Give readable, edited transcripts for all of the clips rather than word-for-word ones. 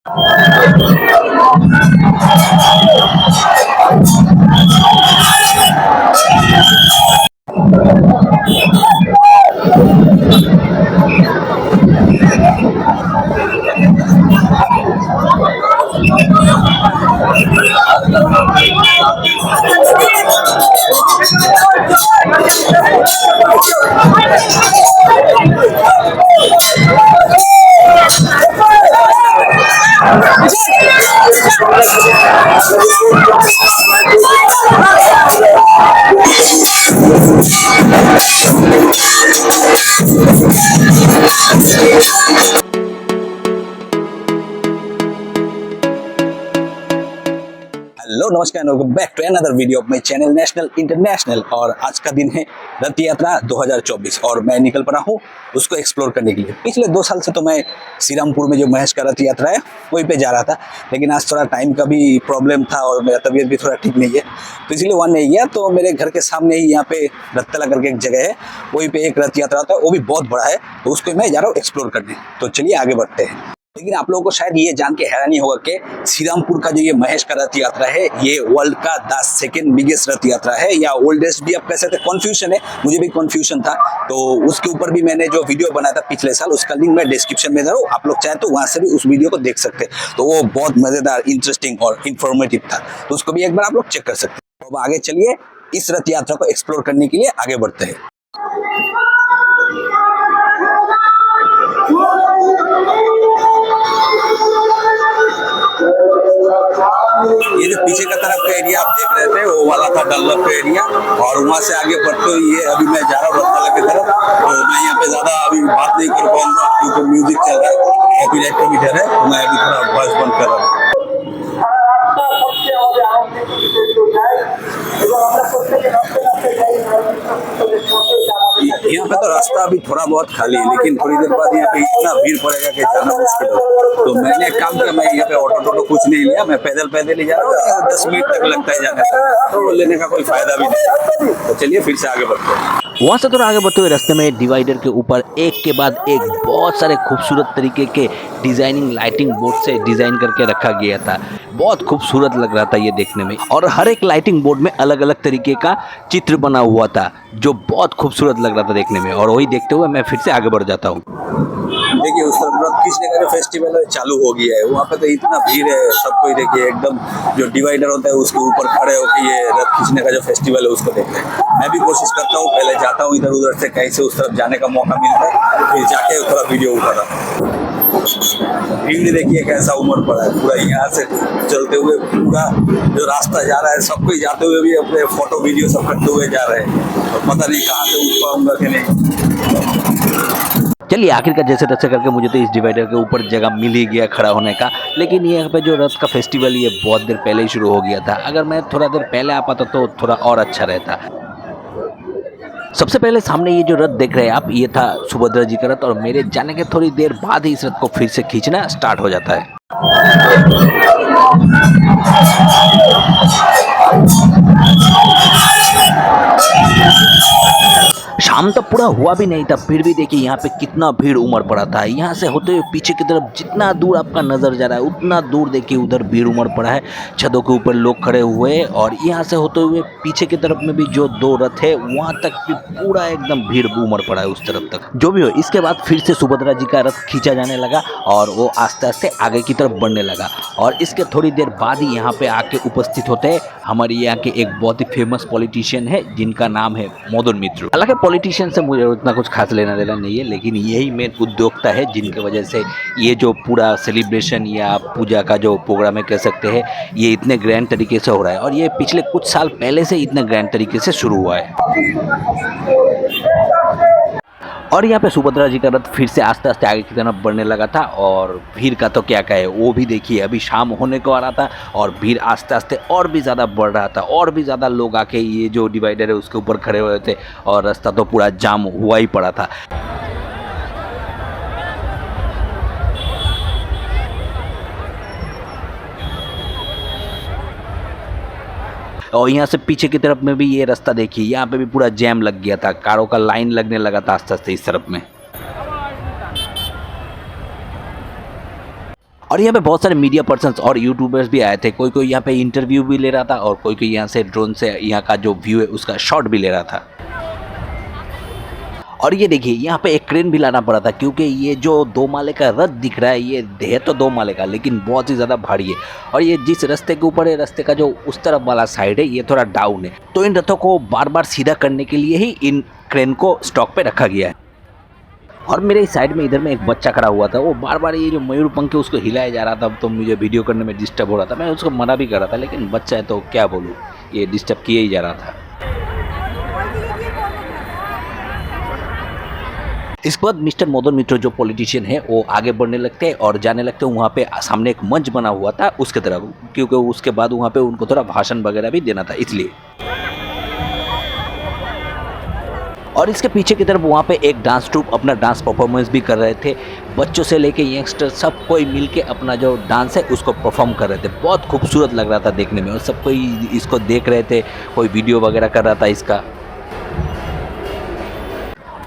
Hello नमस्कार, welcome back to another video of my channel national international. और आज का दिन है रथ यात्रा 2024 और मैं निकल पड़ा हूँ उसको एक्सप्लोर करने के लिए। पिछले 2 साल से तो मैं श्रीरामपुर में जो महेश का रथ यात्रा है वहीं पे जा रहा था, लेकिन आज थोड़ा टाइम का भी प्रॉब्लम था और मेरा तबीयत भी थोड़ा ठीक नहीं है, तो इसलिए वहाँ नहीं गया। तो मेरे घर के सामने ही यहाँ पे रत्तला करके एक जगह है, वहीं पे एक रथ यात्रा होता है, वो भी बहुत बड़ा है, तो उसको मैं जा रहा हूँ एक्सप्लोर करने। तो चलिए आगे बढ़ते हैं। लेकिन आप लोगों को शायद ये जान के हैरानी होगा कि श्रीरामपुर का जो ये महेश का रथ यात्रा है, ये वर्ल्ड का 2nd बिगेस्ट रथ यात्रा है, या ओल्डेस्ट भी आप कह सकते हैं। कन्फ्यूजन है, मुझे भी कन्फ्यूजन था, तो उसके ऊपर भी मैंने जो वीडियो बनाया था पिछले साल, उसका लिंक मैं डिस्क्रिप्शन में दे रहा हूँ। आप लोग चाहे तो वहां से भी उस वीडियो को देख सकते हैं, तो वो बहुत मजेदार, इंटरेस्टिंग और इन्फॉर्मेटिव था, तो उसको भी एक बार आप लोग चेक कर सकते हैं। तो अब आगे चलिए इस रथ यात्रा को एक्सप्लोर करने के लिए आगे बढ़ते हैं। ये जो पीछे का तरफ का एरिया आप देख रहे थे, वो वाला था डल्लभ का एरिया, और वहां से आगे बढ़ते हुए ये अभी मैं जा रहा हूँ रत्तला की तरफ। तो मैं यहाँ पे ज्यादा अभी बात नहीं कर पाऊंगा क्योंकि म्यूजिक चल रहा है, कॉपीराइट का भी डर है, तो मैं अभी थोड़ा वॉइस बंद कर रहा हूँ। यहाँ पे तो रास्ता अभी थोड़ा बहुत खाली है, लेकिन थोड़ी देर बाद यहाँ पे इतना भीड़ पड़ेगा कि जाना मुश्किल हो। तो मैंने एक काम किया, मैं यहाँ पे ऑटो कुछ नहीं लिया, मैं पैदल ही जा रहा हूँ। 10 मिनट तक लगता है जाने में, तो लेने का कोई फायदा भी नहीं। तो चलिए फिर से आगे बढ़ते हैं। वहाँ से थोड़ा आगे बढ़ते हुए रास्ते में डिवाइडर के ऊपर एक के बाद एक बहुत सारे खूबसूरत तरीके के डिजाइनिंग लाइटिंग बोर्ड से डिजाइन करके रखा गया था। बहुत खूबसूरत लग रहा था ये देखने में, और हर एक लाइटिंग बोर्ड में अलग अलग तरीके का चित्र बना हुआ था जो बहुत खूबसूरत लग रहा था देखने में। और वही देखते हुए मैं फिर से आगे बढ़ जाता हूँ। देखिए उस तरफ रथ खींचने का जो फेस्टिवल है चालू हो गया है, वहाँ पे तो इतना भीड़ है, सबको देखिए एकदम जो डिवाइडर होता है उसके ऊपर खड़े होकर ये रथ खींचने का जो फेस्टिवल है उसको देखते हैं। मैं भी कोशिश करता हूँ, पहले जाता हूँ इधर उधर से, कहीं से उस तरफ जाने का मौका मिलता है, फिर जाके थोड़ा वीडियो उठाता हूँ। भीड़ देखिए कैसा उमड़ पड़ा है पूरा, यहाँ से चलते हुए पूरा जो रास्ता जा रहा है, सबको ही जाते हुए भी अपने फोटो वीडियो सब करते हुए जा रहे हैं, और पता नहीं कहाँ से उठ पाऊंगा कि नहीं। चलिए आखिरकार जैसे तैसे करके मुझे तो इस डिवाइडर के ऊपर जगह मिल ही गया खड़ा होने का। लेकिन ये यहाँ पे जो रथ का फेस्टिवल ये बहुत देर पहले ही शुरू हो गया था। अगर मैं थोड़ा देर पहले आ पाता तो थोड़ा और अच्छा रहता। सबसे पहले सामने ये जो रथ देख रहे हैं आप, ये था सुभद्रा जी का रथ, और मेरे जाने के थोड़ी देर बाद ही इस रथ को फिर से खींचना स्टार्ट हो जाता है। शाम तक पूरा हुआ भी नहीं था, फिर भी देखिए यहाँ पे कितना भीड़ उमड़ पड़ा था। यहाँ से होते हुए पीछे की तरफ जितना दूर आपका नजर जा रहा है उतना दूर देखिए उधर भीड़ उमड़ पड़ा है। छतों के ऊपर लोग खड़े हुए, और यहाँ से होते हुए पीछे की तरफ में भी जो 2 रथ है वहाँ तक भी पूरा एकदम भीड़ उमड़ पड़ा है उस तरफ तक। जो भी हो, इसके बाद फिर से सुभद्रा जी का रथ खींचा जाने लगा और वो आस्ते आस्ते आगे की तरफ बढ़ने लगा। और इसके थोड़ी देर बाद ही यहाँ पे आके उपस्थित होते हैं हमारे यहाँ के एक बहुत ही फेमस पॉलिटिशियन है जिनका नाम है मदन मित्र। हालांकि पॉलिटिशियन से मुझे उतना कुछ खास लेना देना नहीं है, लेकिन यही मेन उद्योक्ता है जिनके वजह से ये जो पूरा सेलिब्रेशन या पूजा का जो प्रोग्राम है कह सकते हैं, ये इतने ग्रैंड तरीके से हो रहा है। और ये पिछले कुछ साल पहले से इतने ग्रैंड तरीके से शुरू हुआ है। और यहाँ पे सुभद्रा जी का रथ फिर से आस्ते आस्ते आगे की तरफ बढ़ने लगा था, और भीड़ का तो क्या कहे, वो भी देखिए अभी शाम होने को आ रहा था और भीड़ आस्ते आस्ते और भी ज़्यादा बढ़ रहा था, और भी ज़्यादा लोग आके ये जो डिवाइडर है उसके ऊपर खड़े हुए थे, और रास्ता तो पूरा जाम हुआ ही पड़ा था। और यहाँ से पीछे की तरफ में भी ये रास्ता देखिए, यहाँ पे भी पूरा जैम लग गया था, कारों का लाइन लगने लगा था आस्ते आस्ते इस तरफ में। और यहाँ पे बहुत सारे मीडिया पर्सन्स और यूट्यूबर्स भी आए थे। कोई कोई यहाँ पे इंटरव्यू भी ले रहा था और कोई कोई यहाँ से ड्रोन से यहाँ का जो व्यू है उसका शॉट भी ले रहा था। और ये देखिए यहाँ पे एक क्रेन भी लाना पड़ा था, क्योंकि ये जो 2 माले का रथ दिख रहा है ये है तो 2 माले का, लेकिन बहुत ही ज़्यादा भारी है। और ये जिस रास्ते के ऊपर है, रास्ते का जो उस तरफ वाला साइड है ये थोड़ा डाउन है, तो इन रथों को बार बार सीधा करने के लिए ही इन क्रेन को स्टॉक पे रखा गया है। और मेरे इस साइड में इधर में एक बच्चा खड़ा हुआ था, वो बार बार ये जो मयूर पंख है उसको हिलाया जा रहा था, तो मुझे वीडियो करने में डिस्टर्ब हो रहा था। मैं उसको मना भी कर रहा था, लेकिन बच्चा है तो क्या बोलूँ, ये डिस्टर्ब किए ही जा रहा था। इसके बाद मिस्टर मदन मित्र जो पॉलिटिशियन है वो आगे बढ़ने लगते हैं और जाने लगते हैं वहाँ पे सामने एक मंच बना हुआ था उसके तरफ, क्योंकि उसके बाद वहाँ पे उनको थोड़ा भाषण वगैरह भी देना था इसलिए। और इसके पीछे की तरफ वहाँ पे एक डांस ट्रूप अपना डांस परफॉर्मेंस भी कर रहे थे। बच्चों से लेके यंगस्टर सब कोई मिल के अपना जो डांस है उसको परफॉर्म कर रहे थे। बहुत खूबसूरत लग रहा था देखने में और सब कोई इसको देख रहे थे, कोई वीडियो वगैरह कर रहा था इसका।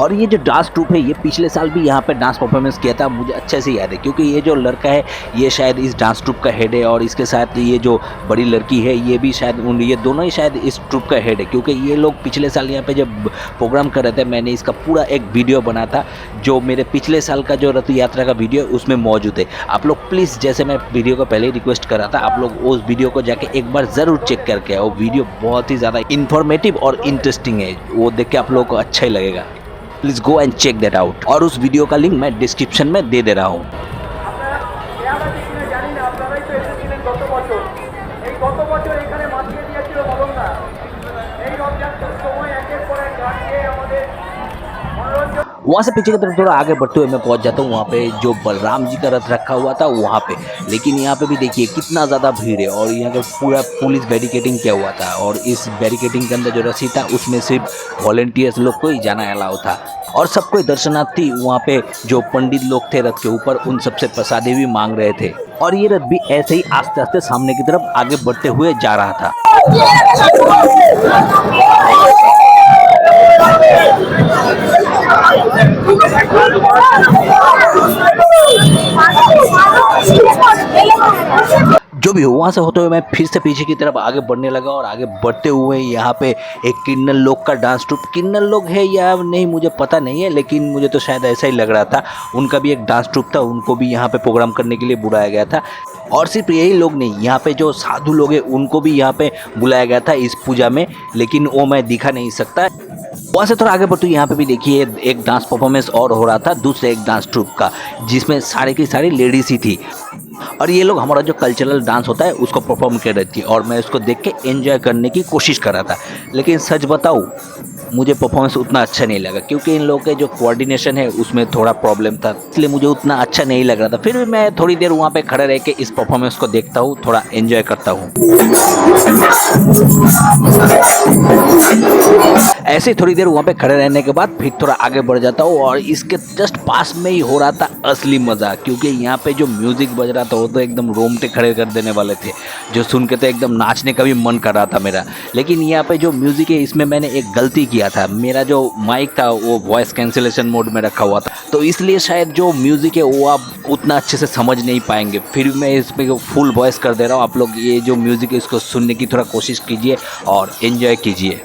और ये जो डांस ट्रूप है ये पिछले साल भी यहाँ पे डांस परफॉर्मेंस किया था, मुझे अच्छे से याद है, क्योंकि ये जो लड़का है ये शायद इस डांस ट्रूप का हेड है और इसके साथ ये जो बड़ी लड़की है ये भी शायद ये दोनों ही शायद इस ट्रूप का हेड है, क्योंकि ये लोग पिछले साल यहाँ पे जब प्रोग्राम कर रहे थे मैंने इसका पूरा एक वीडियो बना था जो मेरे पिछले साल का जो रथ यात्रा का वीडियो है उसमें मौजूद है। आप लोग प्लीज़, जैसे मैं वीडियो को पहले ही रिक्वेस्ट कर रहा था, आप लोग उस वीडियो को जाके एक बार ज़रूर चेक करके आओ। वीडियो बहुत ही ज़्यादा इन्फॉर्मेटिव और इंटरेस्टिंग है, वो देख के आप लोगों को अच्छा ही लगेगा। Please go and check that out. और उस वीडियो का लिंक मैं डिस्क्रिप्शन में दे रहा हूँ। वहाँ से पीछे की तरफ थोड़ा आगे बढ़ते हुए मैं पहुँच जाता हूँ वहाँ पे जो बलराम जी का रथ रखा हुआ था वहाँ पे। लेकिन यहाँ पे भी देखिए कितना ज़्यादा भीड़ है और यहाँ का पूरा पुलिस बैरिकेडिंग किया हुआ था और इस बैरिकेडिंग के अंदर जो रस्सी था उसमें सिर्फ वॉलंटियर्स लोग को ही जाना अलाउ था और सब कोई दर्शनार्थी वहाँ पे जो पंडित लोग थे रथ के ऊपर उन सबसे प्रसादी भी मांग रहे थे। और ये रथ भी ऐसे ही आस्ते आस्ते सामने की तरफ आगे बढ़ते हुए जा रहा था। जो भी हो वहाँ से होते हुए मैं फिर से पीछे की तरफ आगे बढ़ने लगा और आगे बढ़ते हुए यहाँ पे एक किन्नर लोग का डांस ट्रूप, किन्नर लोग है या नहीं मुझे पता नहीं है, लेकिन मुझे तो शायद ऐसा ही लग रहा था। उनका भी एक डांस ट्रूप था, उनको भी यहाँ पे प्रोग्राम करने के लिए बुलाया गया था। और सिर्फ यही लोग नहीं, यहाँ पे जो साधु लोग हैं उनको भी यहाँ पे बुलाया गया था इस पूजा में, लेकिन वो मैं दिखा नहीं सकता। वहाँ से थोड़ा आगे बढ़ते यहाँ पे भी देखिए एक डांस परफॉर्मेंस और हो रहा था दूसरे एक डांस ट्रूप का, जिसमें सारी की सारी लेडीज ही थी और ये लोग हमारा जो कल्चरल डांस होता है उसको परफॉर्म कर रही थी और मैं उसको देख के एंजॉय करने की कोशिश कर रहा था। लेकिन सच बताऊँ मुझे परफॉर्मेंस उतना अच्छा नहीं लगा, क्योंकि इन लोगों के जो कोऑर्डिनेशन है उसमें थोड़ा प्रॉब्लम था, इसलिए मुझे उतना अच्छा नहीं लग रहा था। फिर भी मैं थोड़ी देर वहाँ पे खड़े रह के इस परफॉर्मेंस को देखता हूँ, थोड़ा एंजॉय करता हूँ। ऐसे थोड़ी देर वहाँ पे खड़े रहने के बाद फिर थोड़ा आगे बढ़ जाता हूँ और इसके जस्ट पास में ही हो रहा था असली मज़ा, क्योंकि यहाँ पे जो म्यूज़िक बज रहा था वो तो एकदम रोंगटे खड़े कर देने वाले थे, जो सुन के तो एकदम नाचने का भी मन कर रहा था मेरा। लेकिन यहाँ पे जो म्यूज़िक है इसमें मैंने एक गलती किया था, मेरा जो माइक था वो वॉइस कैंसिलेशन मोड में रखा हुआ था, तो इसलिए शायद जो म्यूज़िक है वो आप उतना अच्छे से समझ नहीं पाएंगे। फिर मैं इसमें फुल वॉइस कर दे रहा हूँ, आप लोग ये जो म्यूज़िक है इसको सुनने की थोड़ा कोशिश कीजिए और एंजॉय कीजिए।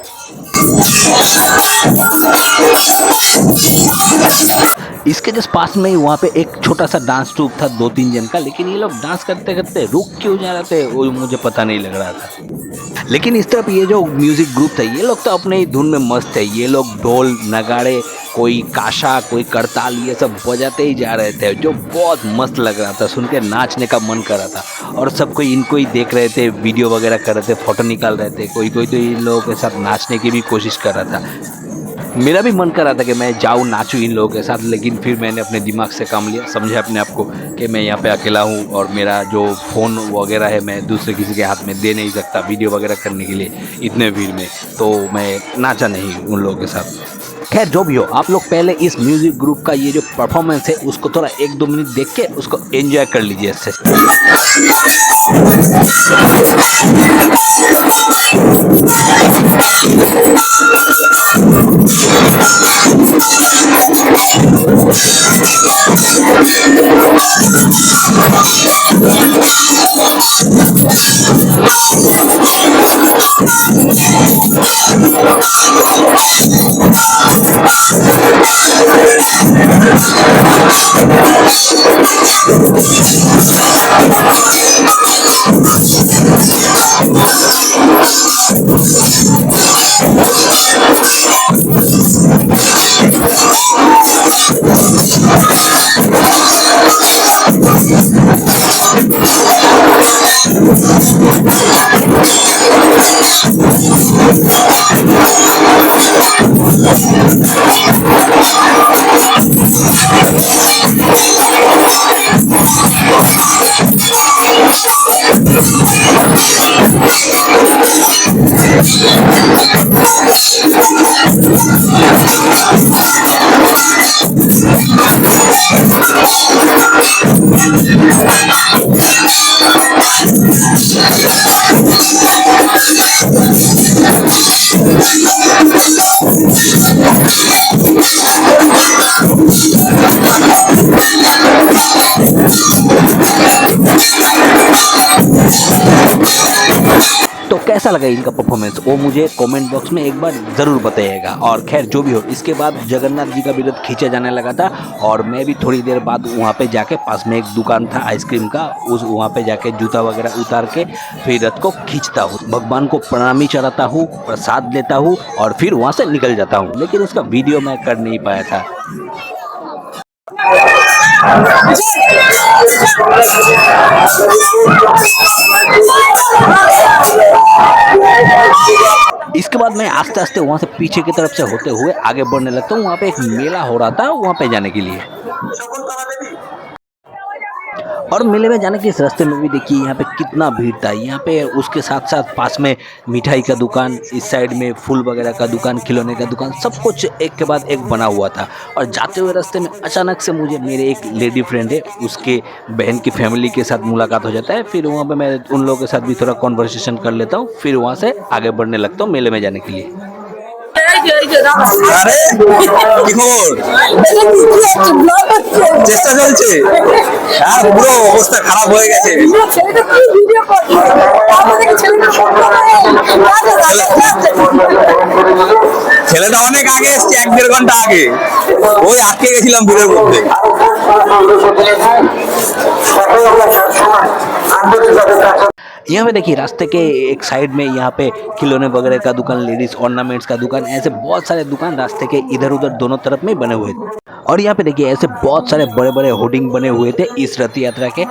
इसके जस्ट पास में ही वहाँ पे एक छोटा सा डांस ट्रूप था 2-3 जन का, लेकिन ये लोग डांस करते करते रुक क्यों जा रहे थे वो मुझे पता नहीं लग रहा था। लेकिन इस तरफ ये जो म्यूजिक ग्रुप था ये लोग तो अपने ही धुन में मस्त है, ये लोग ढोल नगाड़े कोई काशा कोई करताल ये सब बजाते ही जा रहे थे, जो बहुत मस्त लग रहा था, सुन के नाचने का मन कर रहा था। और सब कोई इनको ही देख रहे थे, वीडियो वगैरह कर रहे थे, फोटो निकाल रहे थे, कोई कोई तो इन लोगों के साथ नाचने की भी कोशिश कर रहा था। मेरा भी मन कर रहा था कि मैं जाऊँ नाचूँ इन लोगों के साथ, लेकिन फिर मैंने अपने दिमाग से काम लिया, समझा अपने आप को कि मैं यहाँ पे अकेला हूँ और मेरा जो फ़ोन वगैरह है मैं दूसरे किसी के हाथ में दे नहीं सकता वीडियो वगैरह करने के लिए इतने भीड़ में, तो मैं नाचा नहीं उन लोगों के साथ। खैर जो भी हो, आप लोग पहले इस म्यूज़िक ग्रुप का ये जो परफॉर्मेंस है उसको थोड़ा 1-2 मिनट देख के उसको एंजॉय कर लीजिए अच्छे से। तो कैसा लगा इनका परफॉर्मेंस वो मुझे कमेंट बॉक्स में एक बार ज़रूर बताइएगा। और खैर जो भी हो, इसके बाद जगन्नाथ जी का भी रथ खींचा जाने लगा था और मैं भी थोड़ी देर बाद वहाँ पे जाके, पास में एक दुकान था आइसक्रीम का, उस वहाँ पे जाके जूता वगैरह उतार के फिर रथ को खींचता हूँ, भगवान को प्रणामी चढ़ाता हूँ, प्रसाद लेता हूँ और फिर वहाँ से निकल जाता हूँ। लेकिन उसका वीडियो मैं कर नहीं पाया था। इसके बाद मैं आस्ते आस्ते वहाँ से पीछे की तरफ से होते हुए आगे बढ़ने लगता हूँ। वहाँ पे एक मेला हो रहा था, वहाँ पे जाने के लिए। और मेले में जाने के इस रास्ते में भी देखिए यहाँ पे कितना भीड़ था। यहाँ पे उसके साथ साथ पास में मिठाई का दुकान, इस साइड में फूल वगैरह का दुकान, खिलौने का दुकान, सब कुछ एक के बाद एक बना हुआ था। और जाते हुए रास्ते में अचानक से मुझे मेरे एक लेडी फ्रेंड है, उसके बहन की फैमिली के साथ मुलाकात हो जाता है। फिर वहाँ पे मैं उन लोगों के साथ भी थोड़ा कॉन्वर्सेशन कर लेता हूँ, फिर वहाँ से आगे बढ़ने लगता हूँ मेले में जाने के लिए। আরে কি খবর? চেষ্টা চলছে। আর পুরো অবস্থা খারাপ হয়ে গেছে। ছেলেটা অনেক আগে এসছে, 1-1.5 ঘন্টা আগে। ওই আটকে গেছিলাম ভিড়ের মধ্যে। यहाँ पे देखिए रास्ते के एक साइड में यहाँ पे खिलौने वगैरह का दुकान, लेडीज ऑर्नामेंट्स का दुकान, ऐसे बहुत सारे दुकान रास्ते के इधर उधर दोनों तरफ में बने हुए थे। और यहाँ पे देखिए ऐसे बहुत सारे बड़े बड़े होर्डिंग बने हुए थे इस रथ यात्रा के।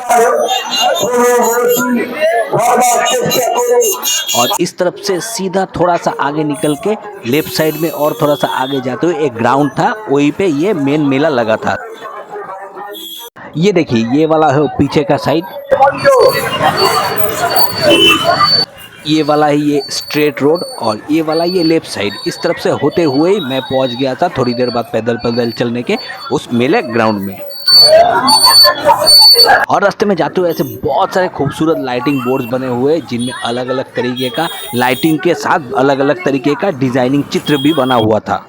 और इस तरफ से सीधा थोड़ा सा आगे निकल के लेफ्ट साइड में और थोड़ा सा आगे जाते हुए एक ग्राउंड था, वहीं पे ये मेन मेला लगा था। ये देखिए ये वाला है पीछे का साइड, ये वाला है ये स्ट्रेट रोड और ये वाला ये लेफ्ट साइड। इस तरफ से होते हुए मैं पहुंच गया था थोड़ी देर बाद पैदल पैदल चलने के उस मेले ग्राउंड में। और रास्ते में जाते हुए ऐसे बहुत सारे खूबसूरत लाइटिंग बोर्ड्स बने हुए जिनमें अलग अलग तरीके का लाइटिंग के साथ अलग अलग तरीके का डिजाइनिंग चित्र भी बना हुआ था।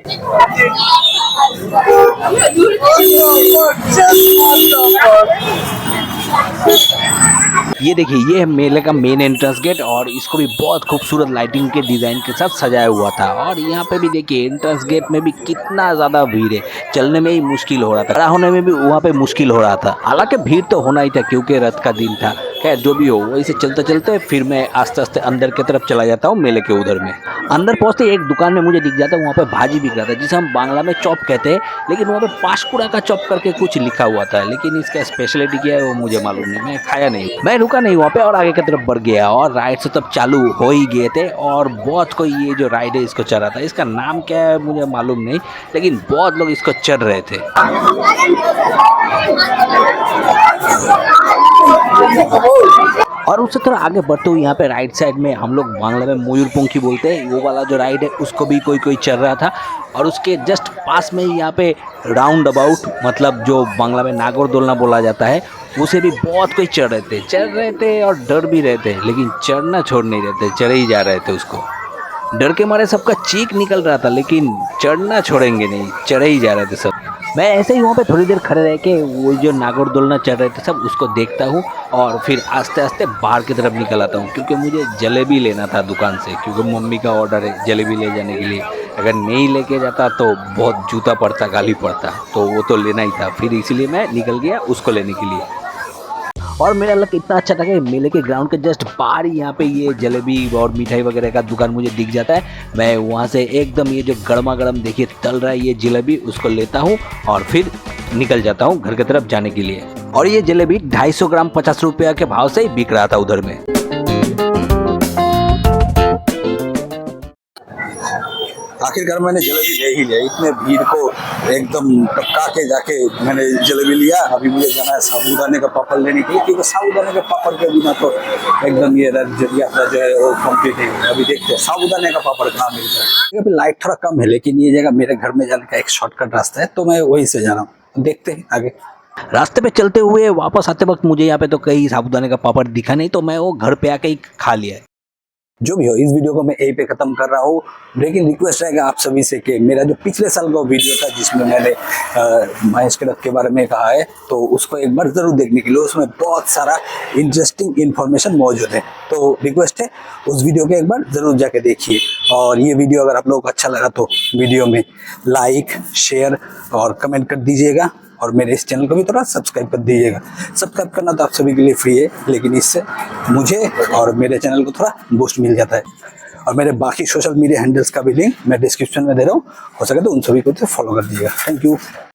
ये देखिए ये है मेले का मेन एंट्रेंस गेट और इसको भी बहुत खूबसूरत लाइटिंग के डिज़ाइन के साथ सजाया हुआ था। और यहाँ पे भी देखिए एंट्रेंस गेट में भी कितना ज़्यादा भीड़ है, चलने में ही मुश्किल हो रहा था, खड़ा होने में भी वहाँ पे मुश्किल हो रहा था। हालांकि भीड़ तो होना ही था क्योंकि रथ का दिन था। खैर जो भी हो, वही से चलते चलते फिर मैं आस्ते आस्ते अंदर की तरफ चला जाता हूँ मेले के उधर में। अंदर पहुँचते एक दुकान में मुझे दिख जाता है, वहाँ पे भाजी बिक रहा था जिसे हम बांग्ला में चॉप कहते हैं, लेकिन वहाँ पे पाशकुड़ा का चॉप करके कुछ लिखा हुआ था, लेकिन इसका स्पेशलिटी क्या है वो मुझे मालूम नहीं, मैं खाया नहीं, मैं रुका नहीं वहाँ पे और आगे की तरफ बढ़ गया। और राइड से तब चालू हो ही गए थे और बहुत कोई ये जो राइड है इसको चल रहा था, इसका नाम क्या है मुझे मालूम नहीं, लेकिन बहुत लोग इसको चढ़ रहे थे। और उससे थोड़ा आगे बढ़ते हुए यहाँ पे राइट साइड में हम लोग बांग्ला में मयूरपंखी बोलते हैं, वो वाला जो राइड है उसको भी कोई कोई चल रहा था। और उसके जस्ट पास में ही यहाँ पे राउंड अबाउट, मतलब जो बांग्ला में नागरदोलना बोला जाता है, उसे भी बहुत कोई चढ़ रहे थे और डर भी रहे थे, लेकिन चढ़ना छोड़ नहीं रहे थे, चढ़े ही जा रहे थे उसको। डर के मारे सबका चीख निकल रहा था, लेकिन चढ़ना छोड़ेंगे नहीं, चढ़े ही जा रहे थे सब। मैं ऐसे ही वहाँ पे थोड़ी देर खड़े रह के वो जो नागरदोलना चल रहे थे सब उसको देखता हूँ और फिर आस्ते आस्ते बाहर की तरफ निकल आता हूँ, क्योंकि मुझे जलेबी लेना था दुकान से, क्योंकि मम्मी का ऑर्डर है जलेबी ले जाने के लिए। अगर नहीं लेके जाता तो बहुत जूता पड़ता, गाली पड़ता, तो वो तो लेना ही था। फिर इसीलिए मैं निकल गया उसको लेने के लिए। और मेरा लक इतना अच्छा था कि मेले के ग्राउंड के जस्ट बाहर ही यहाँ पे ये जलेबी और मिठाई वगैरह का दुकान मुझे दिख जाता है। मैं वहाँ से एकदम ये जो गर्मा गर्म देखिए तल रहा है ये जलेबी, उसको लेता हूँ और फिर निकल जाता हूँ घर की तरफ जाने के लिए। और ये जलेबी 250 ग्राम 50 रुपया के भाव से ही बिक रहा था उधर में। आखिरकार मैंने जलेबी ले ही लिया, इतने भीड़ को एकदम टपका के जाके मैंने जलेबी लिया। अभी मुझे जाना है साबूदाने का पापड़ लेने के लिए, क्योंकि साबूदाने के पापड़ के बिना तो एकदम ये यात्रा जो है वो कंप्लीट है। अभी देखते हैं साबूदाने का पापड़ कहाँ मिलता है। अभी लाइट थोड़ा कम है, लेकिन ये जगह मेरे घर में जाने का एक शॉर्टकट रास्ता है, तो मैं वहीं से जा रहा हूँ। देखते हैं आगे। रास्ते पे चलते हुए वापस आते वक्त मुझे यहाँ पे तो कहीं साबूदाने का पापड़ दिखा नहीं, तो मैं वो घर पे आके ही खा लिया है। जो भी हो, इस वीडियो को मैं यहीं पे ख़त्म कर रहा हूँ, लेकिन रिक्वेस्ट रहेगा आप सभी से कि मेरा जो पिछले साल का वीडियो था जिसमें मैंने महेश के रथ के बारे में कहा है, तो उसको एक बार ज़रूर देखने के लिए, उसमें बहुत सारा इंटरेस्टिंग इन्फॉर्मेशन मौजूद है। तो रिक्वेस्ट है उस वीडियो को एक बार ज़रूर जाके देखिए। और ये वीडियो अगर आप लोगों को अच्छा लगा तो वीडियो में लाइक, शेयर और कमेंट कर दीजिएगा, और मेरे इस चैनल को भी थोड़ा सब्सक्राइब कर दीजिएगा। सब्सक्राइब करना तो आप सभी के लिए फ्री है, लेकिन इससे मुझे और मेरे चैनल को थोड़ा बूस्ट मिल जाता है। और मेरे बाकी सोशल मीडिया हैंडल्स का भी लिंक मैं डिस्क्रिप्शन में दे रहा हूँ, हो सके तो उन सभी को तो फॉलो कर दीजिएगा। Thank you.